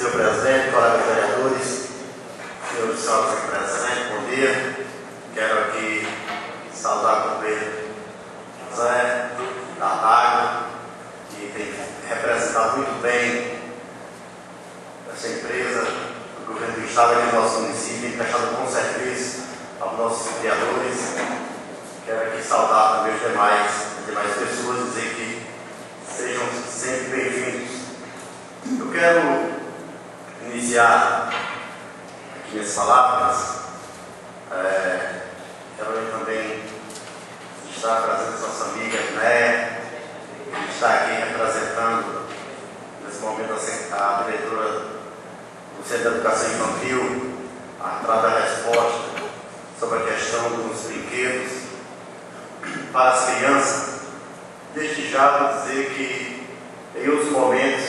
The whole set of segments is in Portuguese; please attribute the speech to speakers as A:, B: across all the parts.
A: senhor presidente, colegas vereadores, senhores e senhoras aqui presentes, bom dia. Quero aqui saudar o companheiro José da Água, que tem representado muito bem essa empresa, o governo do Estado aqui no nosso município, tem prestado um bom serviço aos nossos vereadores. Quero aqui saudar também as demais pessoas, dizer que sejam sempre bem-vindos. Eu quero iniciar aqui minhas palavras. Quero também estar trazendo nossa amiga Né, que está aqui representando nesse momento a diretora do Centro de Educação Infantil, a dar a resposta sobre a questão dos brinquedos para as crianças. Desde já vou dizer que em outros momentos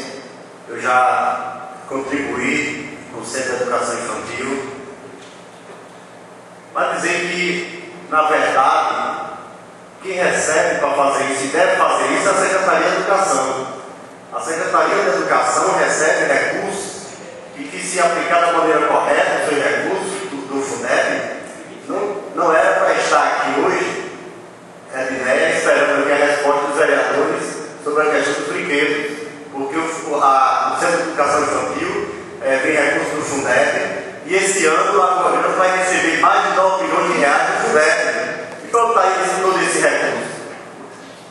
A: eu já contribuí com o Centro de Educação Infantil, mas dizer que, na verdade, quem recebe para fazer isso e deve fazer isso é a Secretaria de Educação. A Secretaria de Educação recebe recursos e que, se aplicar da maneira correta, os seus recursos do Fundeb, não era para estar aqui hoje, esperando aqui a resposta dos vereadores sobre a questão dos brinquedos, porque o Centro de Educação Infantil tem recursos do Fundeb, e esse ano a Goiânia vai receber mais de 9 milhões de reais do Fundeb. Então está aí todo esse recurso,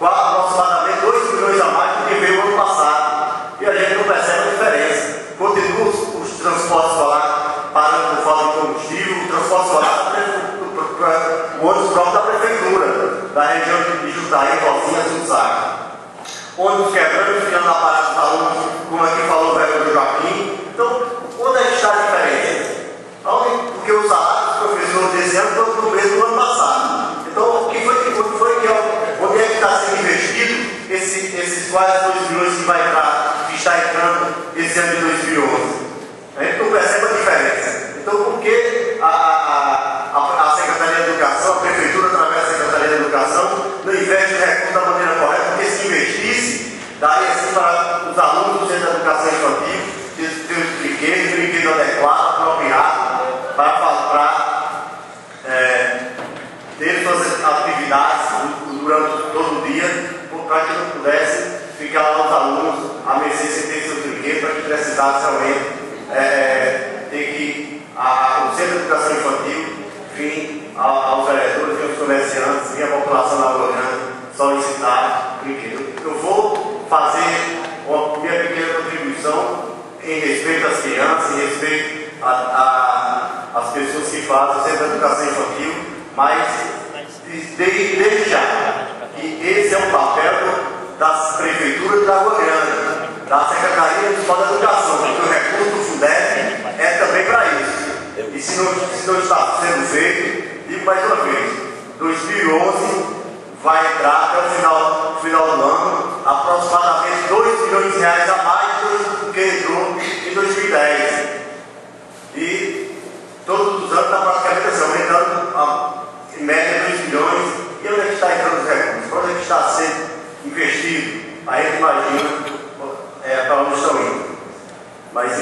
A: aproximadamente 2 milhões a mais do que veio o ano passado, e a gente não percebe a diferença. Continua os transportes escolares parando por falta de combustível, o transporte escolar o ônibus próprio da prefeitura, da região de Jutaí, Rocinha, Sul-Saca. Ônibus quebrando, ficando na parada dos alunos, como aqui falou o vereador Joaquim. Então, onde é que está a diferença? Porque os salários dos professores desse ano estão no mesmo do ano passado. Então, onde é que está sendo investido esses quase 2 milhões que está entrando esse ano de 2011? A gente não percebe a diferença. Então, por que a Secretaria de Educação, a Prefeitura, através da Secretaria de Educação, não investe recursos da maneira correta? Porque se investisse, daria assim para os alunos do Centro de Educação Infantil ter os brinquedos adequados, apropriados, para ter suas atividades durante todo o dia, para que não pudesse ficar lá os alunos a mercê sem ter seus brinquedos, para que precisasse realmente ter que o Centro de Educação Infantil vir aos vereadores, vir aos comerciantes, vir à população da Goiânia solicitar brinquedos. Eu vou fazer uma minha pequena contribuição em respeito às crianças, em respeito às pessoas que fazem o Centro de Educação Infantil, mas desde já que esse é um papel das prefeituras da Goiânia, da Secretaria Municipal da Educação, porque o recurso do Fundeb é também para isso. E se não está sendo feito, digo mais uma vez, 2011 vai entrar até o final do ano aproximadamente 2 milhões de reais a mais do que entrou em 2010. E todos os anos está praticamente assim, aumentando em média 2 milhões. E onde é que está entrando os recursos? Onde é que está sendo investido? Aí a gente imagina para onde estão indo. Mas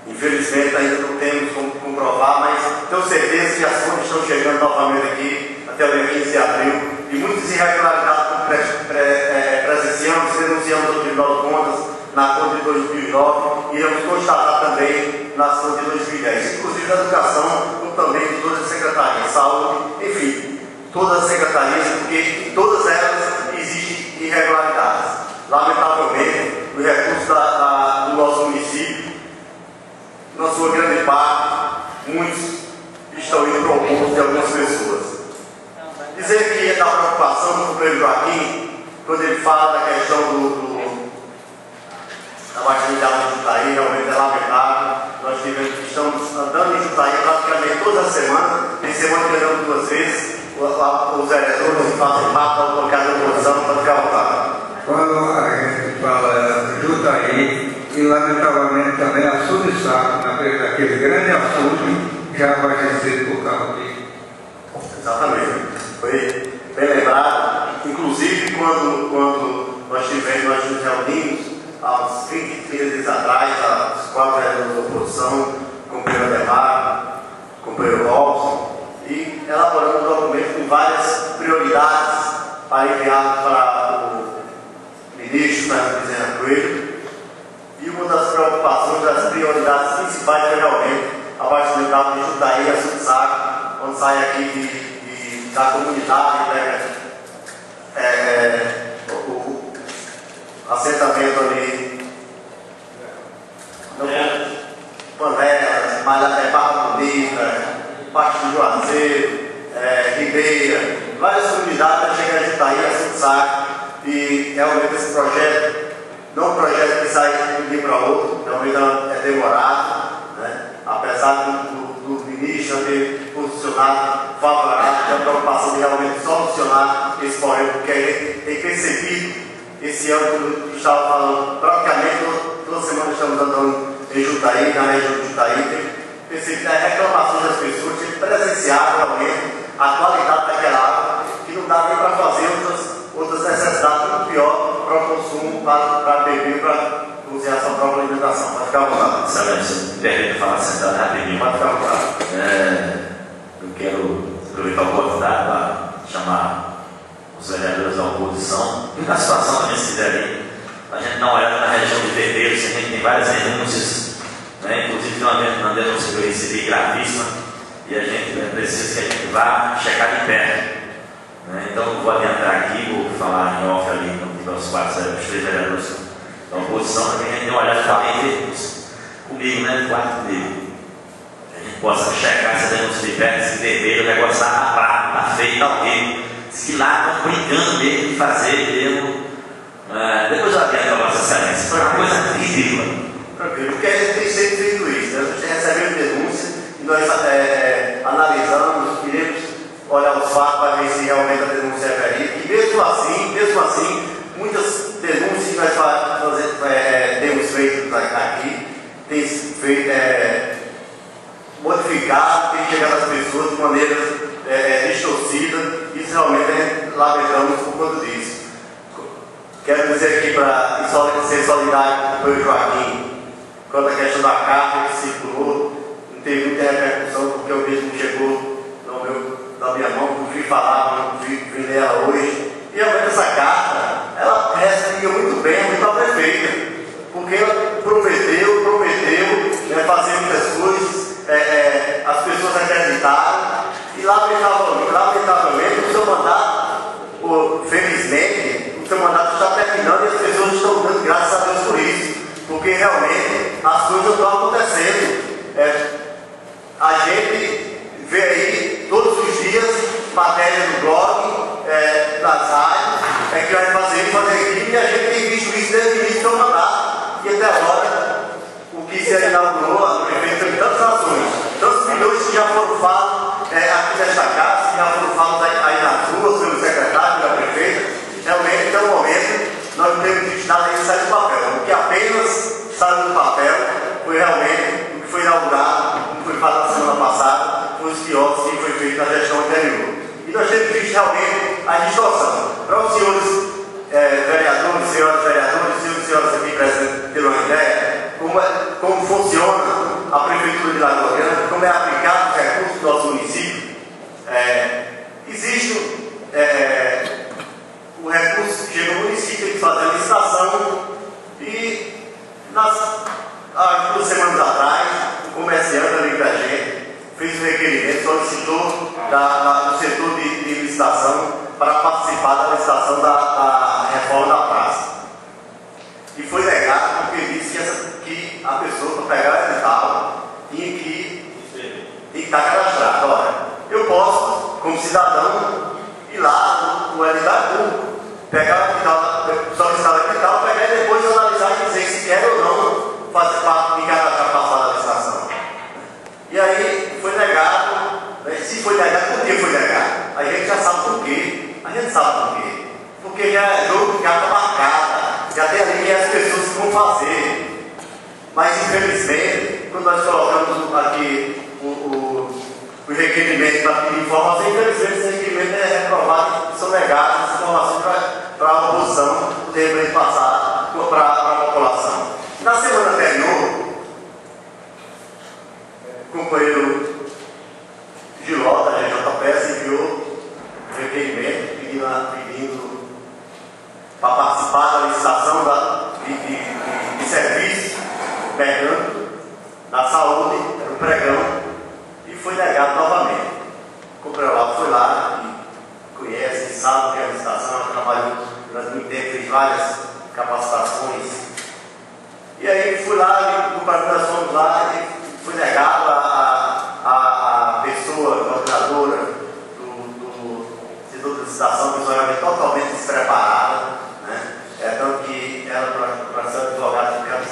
A: infelizmente ainda não temos como comprovar, mas tenho certeza que as contas estão chegando novamente aqui até o dia 15 de abril, e muitas irregularidades que presenciamos, denunciamos no Tribunal de Contas na conta de 2009 e iremos constatar também nas contas de 2010, inclusive da educação, como também de todas as secretarias, saúde, enfim, todas as secretarias, porque em todas elas existem irregularidades. Lamentavelmente, os recursos do nosso município, na sua grande parte, muitos estão indo para o bolso de algumas pessoas. Dizer que da preocupação do companheiro Joaquim, quando ele fala da questão da maternidade de Jutaí, realmente é lamentável. Nós estamos andando em Jutaí praticamente toda semana, tem semana que andamos 2 vezes, os vereadores fazem parte da autoridade da oposição para ficar à vontade.
B: Quando a gente fala Jutaí, e lamentavelmente também a Subsaco, naquele grande assunto, já vai ser por causa disso.
A: Exatamente. Foi bem lembrado. Inclusive, quando nós nos reunimos há uns 30 dias atrás, os 4 vereadores da oposição, com o companheiro Ademar, com o companheiro Robson, e elaborando um documento com várias prioridades para enviar para o ministro Fernando Bezerra Coelho. E uma das preocupações, das prioridades principais foi realmente abastecimento de Jutaí e Açude Saco, quando sai aqui da comunidade, o assentamento ali, Panelas, Barra Bonita, Parque do Juazeiro, Ribeira, várias comunidades chegam a Jutaí e Açude Saco, e realmente esse projeto não é um projeto que sai de um dia para outro, realmente é demorado, né? Apesar do ministro ter posicionado favorável, tem a preocupação de realmente solucionar esse problema, porque a gente tem percebido esse ano que estava falando, praticamente toda semana estamos andando em Jutaí, na região de Jutaí, tem percebido a reclamação das pessoas, tem presenciado realmente a qualidade daquela água, que não dá nem para fazer outras necessidades, muito pior para o consumo, para beber, para cozinhar a sua própria alimentação. Pode ficar à vontade.
C: Excelência, me permita falar sentado rapidinho.
A: Pode ficar à vontade.
C: Eu quero aproveitar a oportunidade para chamar os vereadores da oposição e na situação da minha cidade ali, a gente dá uma olhada na região de Verdeiros, a gente tem várias denúncias, né? Inclusive tem uma denúncia que eu recebi gravíssima e a gente precisa que a gente vá checar de perto. Então eu vou adiantar aqui, vou falar em off ali com os 3 vereadores da oposição, para que a gente dê uma olhada também comigo, né, do quarto dele. Que a gente possa checar essa denúncia de perto, se vermelho, o negócio tá feio, tá ok. Diz que lá estão brincando mesmo de fazer mesmo. Depois eu adianto a Vossa Excelência, foi uma coisa ridícula.
A: Tranquilo, porque a gente tem sempre feito isso, né? A gente recebeu denúncia e nós analisamos, iremos olhar os fatos para ver se realmente a denúncia é verídica. E mesmo assim, muitas denúncias que nós temos feito aqui, tem feito modificado, tem chegado às pessoas de maneira distorcida. Isso realmente lamentamos por conta disso. Quero dizer aqui para ser solidário com o Joaquim, quanto à questão da carta que circulou, não teve muita repercussão, porque eu mesmo chegou na minha mão, não fui falar, não fui ler ela hoje. E realmente essa carta, ela respondia muito bem, muito à prefeita, porque ela prometeu fazer muitas coisas, as pessoas acreditaram, e lamentavelmente o seu mandato, felizmente, o seu mandato está terminando e as pessoas estão dando graças a Deus por isso, porque realmente as coisas estão acontecendo. A gente vê aí todos os dias matéria no blog, nas rádios, que vai fazer aquilo, e a gente tem visto isso desde o início do mandato, e até agora o que se inaugurou, a prefeita tem tantas ações, tantos milhões que já foram falados aqui nesta casa, que já foram falados aí nas ruas, pelo secretário, pela prefeita. Realmente, até o momento, nós não temos visto nada que sai do papel. O que apenas saiu do papel foi realmente o que foi inaugurado, o que foi falado na semana passada, foi os quiosques que foi feito na gestão anterior. E nós temos visto realmente a distorção. Para os senhores vereadores, senhoras vereadoras, senhores e senhoras aqui presentes terem uma ideia, como funciona a Prefeitura de Lagoa Grande, como é aplicado os recursos do nosso município. Existe o recurso que chega ao município, tem que fazer a licitação, e há 2 semanas atrás, o comerciante amigo da gente fez um requerimento, solicitou do setor de licitação para participar da licitação da reforma da praça. E foi negado porque disse que a pessoa, para pegar o edital, tinha que estar cadastrada. Olha, eu posso, como cidadão, ir lá no edital público, pegar o edital, solicitar o edital, pegar e depois analisar e dizer se quer ou não fazer parte de cadastrar para passar da licitação. E aí foi negado, né? Se foi negado, por que foi negado? A gente já sabe por quê. A gente sabe por quê. Porque já é jogo de carta marcada, já tem ali que as pessoas vão fazer. Mas infelizmente, quando nós colocamos aqui o requerimento para pedir informação, infelizmente esse requerimento é reprovado e são negadas as informações para a oposição poder passar para a população. Na semana anterior, o companheiro Giló, da JPS, enviou um requerimento pedindo para participar da licitação de serviço pregão da saúde, era um pregão, e foi negado novamente. O companheiro foi lá e conhece, sabe que é a licitação, ela trabalhou durante muito tempo, fez várias capacitações. E aí fui lá, e nós fomos lá e foi negado a pessoa, a coordenadora do setor de licitação, que foi realmente totalmente despreparada, né? Tanto que ela, para ser advogada, ficava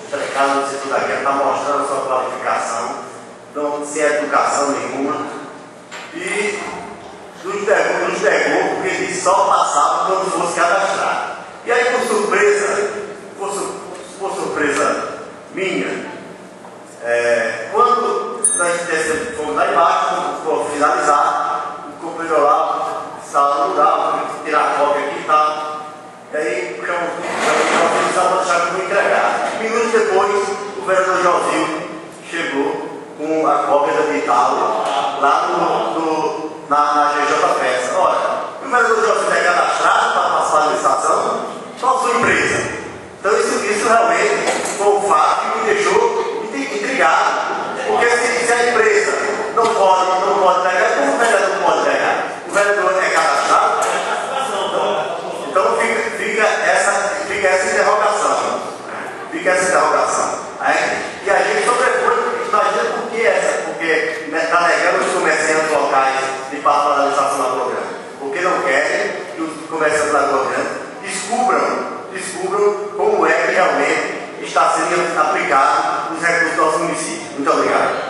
A: entregada no setor da guerra, está mostrando a sua qualificação, não sem educação nenhuma, e nos negou porque ele só passava quando fosse cadastrado. E aí, por surpresa minha, quando nós fomos lá embaixo, for finalizar, o companheiro lá, sala rural, tirar a cópia aqui e tal. E aí, vou deixar que vou entregar. Minutos depois, o vereador Josil chegou com a cópia da Vital lá na GJPS. Olha, o vereador Josil é cadastrado para passar a licitação, só a sua empresa. Então, isso realmente foi um fato que me deixou intrigado. Porque se a empresa não pode pegar, como o vereador não pode pegar? O vereador é cadastrado? Então fica essa interrogação. E a gente sobrepõe, imagina por que essa? Porque está negando os comerciantes locais de participar da licitação do programa. Porque não querem que os comerciantes do programa descubram como é que realmente está sendo aplicado os recursos do nosso município. Muito obrigado.